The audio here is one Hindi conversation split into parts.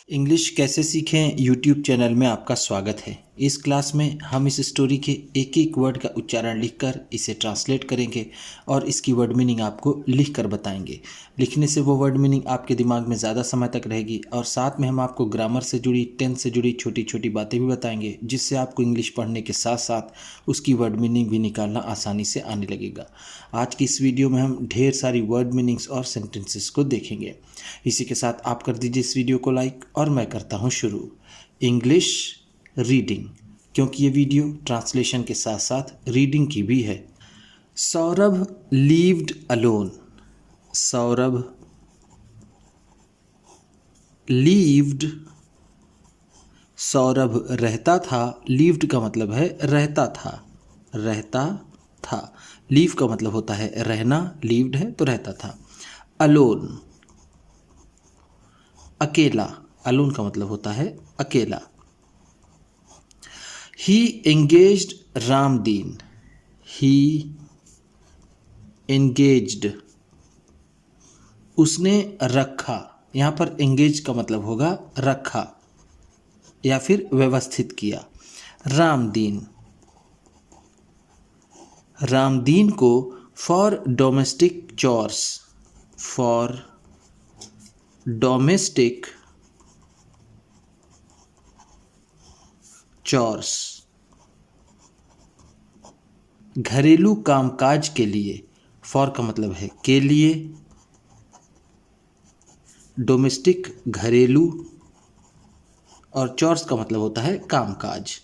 इंग्लिश कैसे सीखें यूट्यूब चैनल में आपका स्वागत है। इस क्लास में हम इस स्टोरी के एक एक वर्ड का उच्चारण लिखकर इसे ट्रांसलेट करेंगे और इसकी वर्ड मीनिंग आपको लिख कर बताएंगे। लिखने से वो वर्ड मीनिंग आपके दिमाग में ज़्यादा समय तक रहेगी और साथ में हम आपको ग्रामर से जुड़ी, टेंस से जुड़ी छोटी छोटी बातें भी बताएंगे, जिससे आपको इंग्लिश पढ़ने के साथ साथ उसकी वर्ड मीनिंग भी निकालना आसानी से आने लगेगा। आज की इस वीडियो में हम ढेर सारी वर्ड मीनिंग्स और सेंटेंसेस को देखेंगे। इसी के साथ आप कर दीजिए इस वीडियो को लाइक और मैं करता हूँ शुरू। इंग्लिश रीडिंग, क्योंकि ये वीडियो ट्रांसलेशन के साथ साथ रीडिंग की भी है। Saurabh levied alone. Saurabh levied, Saurabh रहता था। लीव्ड का मतलब है रहता था, रहता था। लीव का मतलब होता है रहना, लीव्ड है तो रहता था। अलोन, अकेला। अलोन का मतलब होता है अकेला। ही एंगेज्ड रामदीन। ही एंगेज्ड, उसने रखा। यहाँ पर एंगेज का मतलब होगा रखा या फिर व्यवस्थित किया। रामदीन, रामदीन को for domestic chores, for domestic chores, घरेलू कामकाज के लिए। फॉर का मतलब है के लिए, डोमेस्टिक घरेलू, और चोर्स का मतलब होता है कामकाज।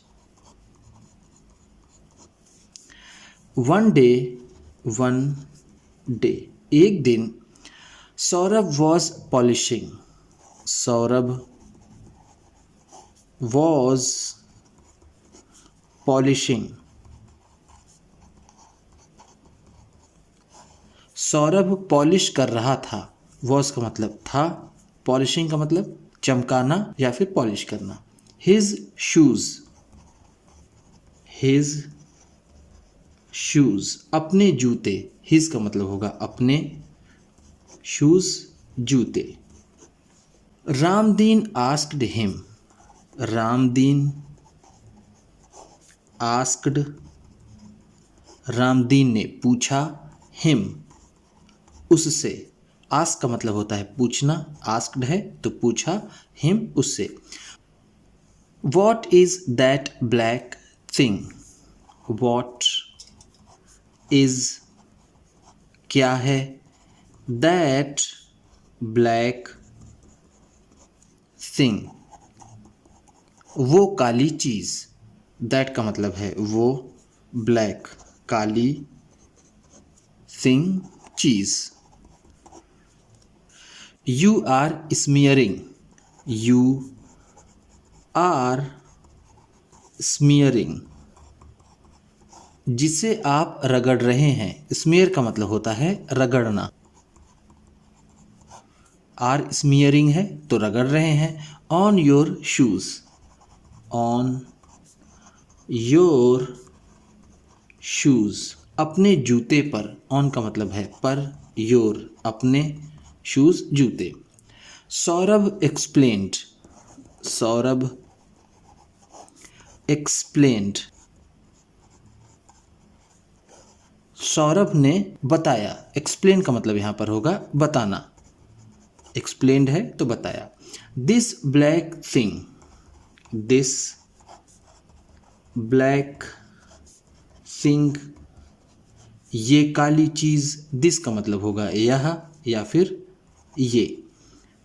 वन डे, एक दिन। Saurabh was polishing. Saurabh was polishing, Saurabh polish कर रहा था। वॉज का मतलब था, पॉलिशिंग का मतलब चमकाना या फिर पॉलिश करना। हिज शूज, हिज शूज, अपने जूते। हिज का मतलब होगा अपने, शूज जूते। Ramdin asked him. Ramdin asked, Ramdin ने पूछा। हिम, उससे। आस्क का मतलब होता है पूछना, आस्क्ड है तो पूछा। हिम, उससे। What is that black thing. What is, क्या है। दैट ब्लैक थिंग, वो काली चीज़। दैट का मतलब है वो, ब्लैक काली, थिंग चीज़। You are smearing. You are smearing, जिसे आप रगड़ रहे हैं। स्मीयर का मतलब होता है रगड़ना। आर स्मीयरिंग है तो रगड़ रहे हैं। On your shoes, on your shoes, अपने जूते पर। ऑन का मतलब है पर, योर अपने, शूज जूते। सौरभ एक्सप्लेन्ड। सौरभ एक्सप्लेन्ड, सौरभ ने बताया। एक्सप्लेन का मतलब यहाँ पर होगा बताना। एक्सप्लेन्ड है तो बताया। This black thing, this black thing, ये काली चीज़। दिस का मतलब होगा यह या फिर ये।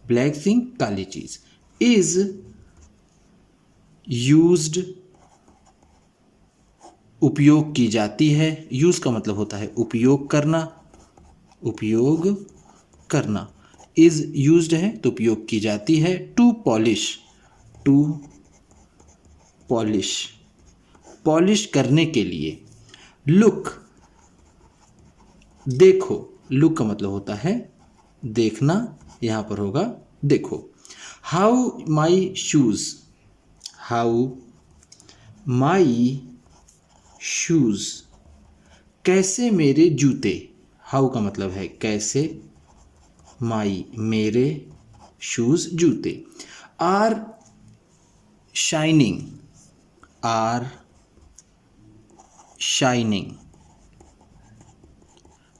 Black thing Kali cheese. Is used, उपयोग की जाती है। यूज का मतलब होता है उपयोग करना, उपयोग करना। इज यूज्ड है तो उपयोग की जाती है। To polish, to polish, polish करने के लिए। लुक, देखो। लुक का मतलब होता है देखना, यहाँ पर होगा देखो। How my shoes, how my shoes, कैसे मेरे जूते। हाउ का मतलब है कैसे, माई मेरे, शूज जूते। आर शाइनिंग, आर शाइनिंग,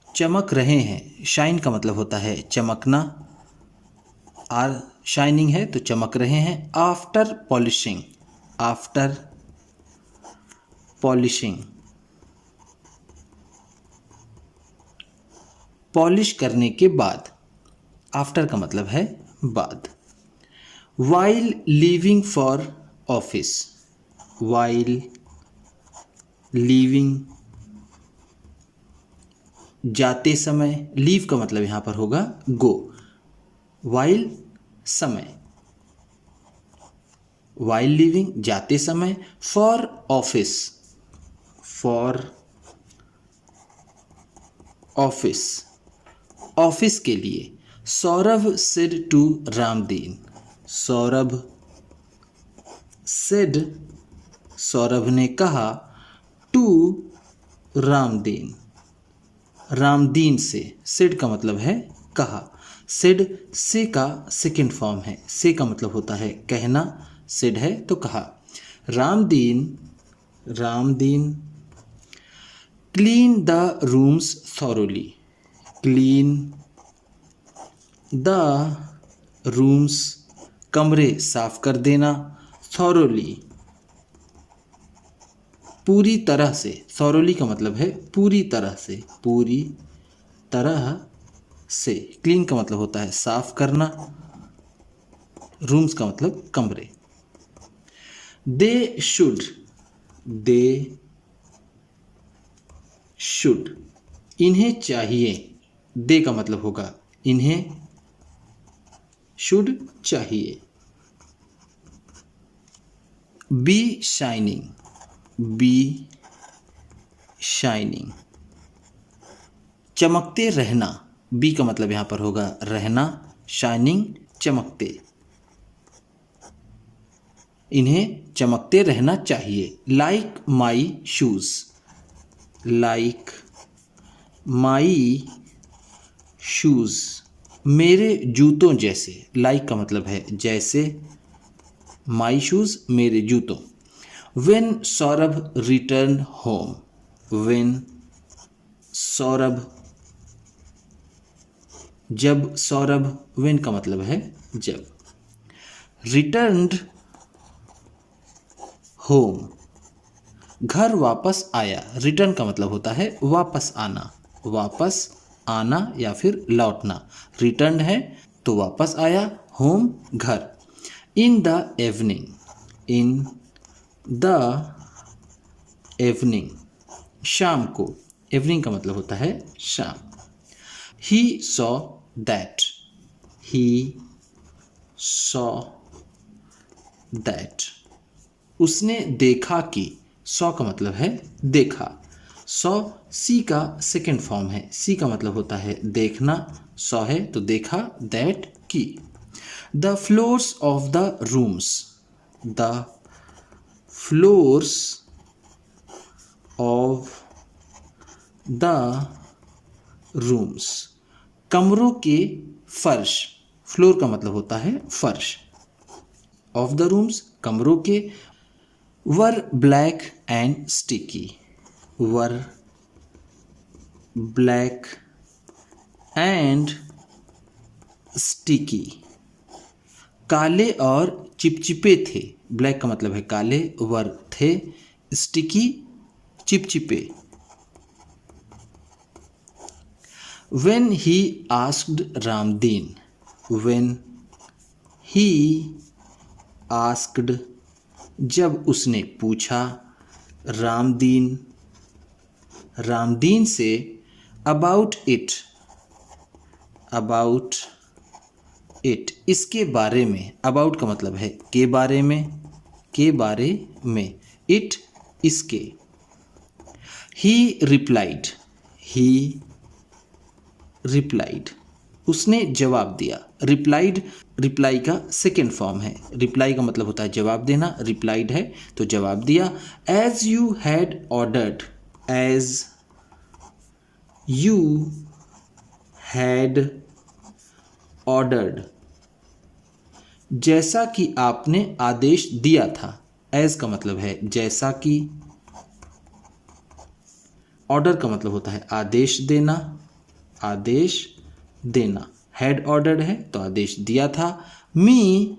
चमक रहे हैं। शाइन का मतलब होता है चमकना, आर शाइनिंग है तो चमक रहे हैं। After polishing, after polishing, polish करने के बाद। आफ्टर का मतलब है बाद। While leaving for office, while leaving, जाते समय। लीव का मतलब यहां पर होगा गो। वाइल समय, वाइल लीविंग जाते समय। For office, for office, office के लिए। Saurabh said to Ramdin, Saurabh said, Saurabh ने कहा, टू रामदीन, रामदीन से। सेड का मतलब है कहा। सेड से का सेकेंड फॉर्म है। से का मतलब होता है कहना, सेड है तो कहा। Ramdin, Ramdin clean the rooms thoroughly, clean the rooms, कमरे साफ कर देना। थॉरोली, पूरी तरह से। थॉरोली का मतलब है पूरी तरह से, पूरी तरह से। क्लीन का मतलब होता है साफ करना, रूम्स का मतलब कमरे। दे शुड, दे शुड, इन्हें चाहिए। दे का मतलब होगा इन्हें, शुड चाहिए। बी शाइनिंग, बी शाइनिंग, चमकते रहना। बी का मतलब यहां पर होगा रहना, शाइनिंग चमकते, इन्हें चमकते रहना चाहिए। Like my shoes, like my shoes, मेरे जूतों जैसे। लाइक का मतलब है जैसे, माई शूज मेरे जूतों। When Saurabh return home, when Saurabh, जब सौरभ, वेन का मतलब है जब। रिटर्न्ड होम, घर वापस आया। रिटर्न का मतलब होता है वापस आना, वापस आना या फिर लौटना। रिटर्न है तो वापस आया, होम घर। In the evening, in the evening, शाम को। इवनिंग का मतलब होता है शाम। He saw that, he saw that, उसने देखा कि। सॉ का मतलब है देखा। सॉ सी का सेकेंड फॉर्म है। सी का मतलब होता है देखना, सॉ है तो देखा, दैट की। The floors of the rooms, the floors of the rooms, कमरों के फर्श। फ्लोर का मतलब होता है फर्श, ऑफ द रूम्स कमरों के। Were black and sticky, were black and sticky, काले और चिपचिपे थे। ब्लैक का मतलब है काले, वर थे, स्टिकी चिपचिपे। When he asked Ramdeen, when he asked, जब उसने पूछा। रामदीन, रामदीन से। अबाउट इट, अबाउट इट, इसके बारे में। अबाउट का मतलब है के बारे में, के बारे में। इट इसके। ही रिप्लाइड, ही रिप्लाइड, उसने जवाब दिया। रिप्लाइड, रिप्लाई का सेकेंड फॉर्म है। रिप्लाई का मतलब होता है जवाब देना, रिप्लाइड है तो जवाब दिया। As you had ordered, as you had ordered, जैसा कि आपने आदेश दिया था। एज का मतलब है जैसा कि, ऑर्डर का मतलब होता है आदेश देना, आदेश देना। हैड ऑर्डर्ड है तो आदेश दिया था। मी,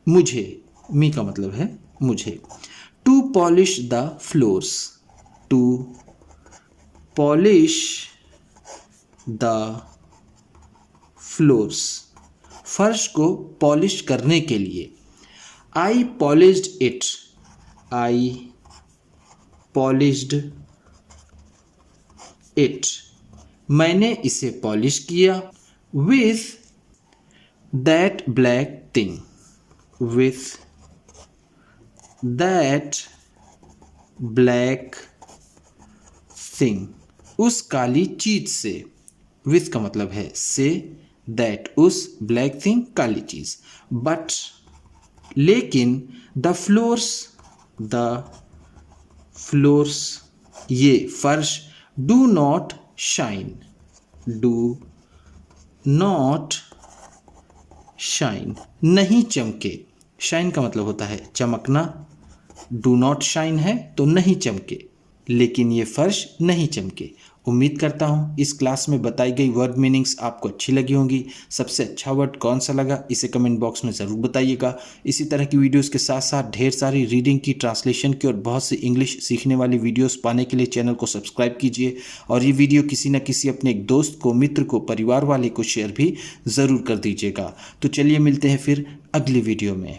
मुझे, मी का मतलब है मुझे। To polish the floors, to polish the floors, फर्श को पॉलिश करने के लिए। I polished it, I polished it, मैंने इसे पॉलिश किया। With that black thing, with that black thing, उस काली चीज से। विथ का मतलब है से, दैट उस, ब्लैक थिंग काली चीज। बट लेकिन, द फ्लोर्स ये फर्श, do not shine, do not shine, नहीं चमके। शाइन का मतलब होता है चमकना। डू नॉट शाइन है तो नहीं चमके, लेकिन ये फर्श नहीं चमके। उम्मीद करता हूँ इस क्लास में बताई गई वर्ड मीनिंग्स आपको अच्छी लगी होंगी। सबसे अच्छा वर्ड कौन सा लगा इसे कमेंट बॉक्स में ज़रूर बताइएगा। इसी तरह की वीडियोस के साथ साथ ढेर सारी रीडिंग की, ट्रांसलेशन की और बहुत सी इंग्लिश सीखने वाली वीडियोस पाने के लिए चैनल को सब्सक्राइब कीजिए। और ये वीडियो किसी न किसी अपने एक दोस्त को, मित्र को, परिवार वाले को शेयर भी ज़रूर कर दीजिएगा। तो चलिए मिलते हैं फिर अगली वीडियो में।